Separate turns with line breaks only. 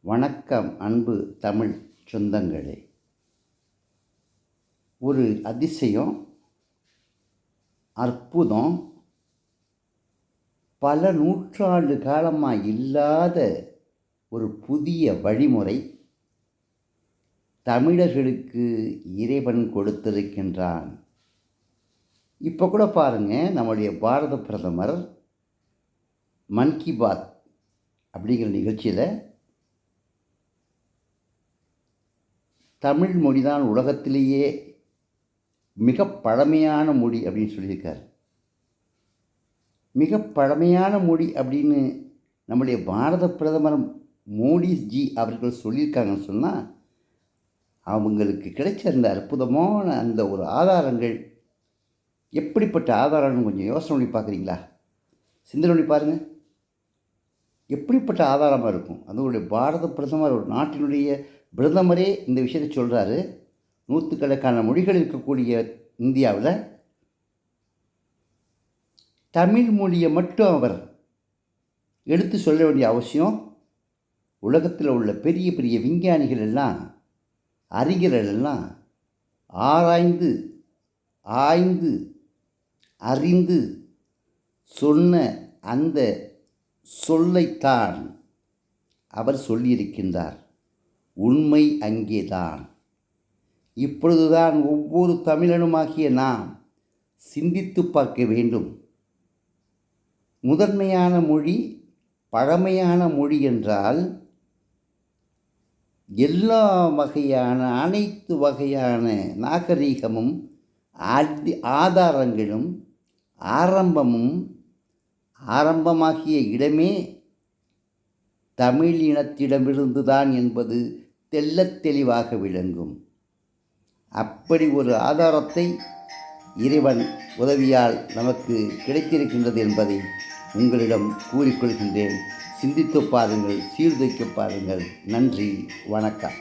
வணக்கம் அன்பு தமிழ் சொந்தங்களே. ஒரு அதிசயம், அற்புதம், பல நூற்றாண்டு காலமாக இல்லாத ஒரு புதிய வழிமுறை தமிழர்களுக்கு இறைவன் கொடுத்திருக்கின்றான். இப்போ கூட பாருங்கள், நம்முடைய பாரத பிரதமர் மன் கி பாத் அப்படிங்கிற நிகழ்ச்சியில் தமிழ் மொழி தான் உலகத்திலேயே மிக பழமையான மொழி அப்படின்னு சொல்லியிருக்கார். மிக பழமையான மொழி அப்படின்னு நம்முடைய பாரத பிரதமர் மோடிஜி அவர்கள் சொல்லியிருக்காங்கன்னு சொன்னால், அவங்களுக்கு கிடைச்ச அந்த அற்புதமான அந்த ஒரு ஆதாரங்கள் எப்படிப்பட்ட ஆதாரம்னு கொஞ்சம் யோசனை பண்ணி பார்க்குறீங்களா? சிந்தனை பண்ணி பாருங்கள். எப்படிப்பட்ட ஆதாரமாக இருக்கும்? அதனுடைய பாரத பிரதமர், ஒரு நாட்டினுடைய பிரதமரே இந்த விஷயத்தை சொல்கிறாரு. நூற்றுக்கணக்கான மொழிகள் இருக்கக்கூடிய இந்தியாவில் தமிழ் மொழியை மட்டும் அவர் எடுத்து சொல்ல வேண்டிய அவசியம் உலகத்தில் உள்ள பெரிய பெரிய விஞ்ஞானிகள் எல்லாம், அறிஞர்கள் எல்லாம் ஆராய்ந்து ஆய்ந்து அறிந்து சொன்ன அந்த சொல்லைத்தான் அவர் சொல்லியிருக்கின்றார். உண்மை அங்கேதான். இப்பொழுதுதான் ஒவ்வொரு தமிழனுமாகிய நாம் சிந்தித்து பார்க்க வேண்டும். முதன்மையான மொழி, பழமையான மொழி என்றால் எல்லா வகையான அனைத்து வகையான நாகரீகமும் ஆதாரங்களும் ஆரம்பமாகிய இடமே தமிழ் இனத்திடமிருந்து தான் என்பது தெள்ளத் தெளிவாக விளங்கும். அப்படி ஒரு ஆதாரத்தை இறைவன் உதவியால் நமக்கு கிடைத்திருக்கின்றது என்பதை உங்களிடம் கூறிக்கொள்கின்றேன். சிந்தித்து பாருங்கள், சீர்தூக்கி பாருங்கள். நன்றி, வணக்கம்.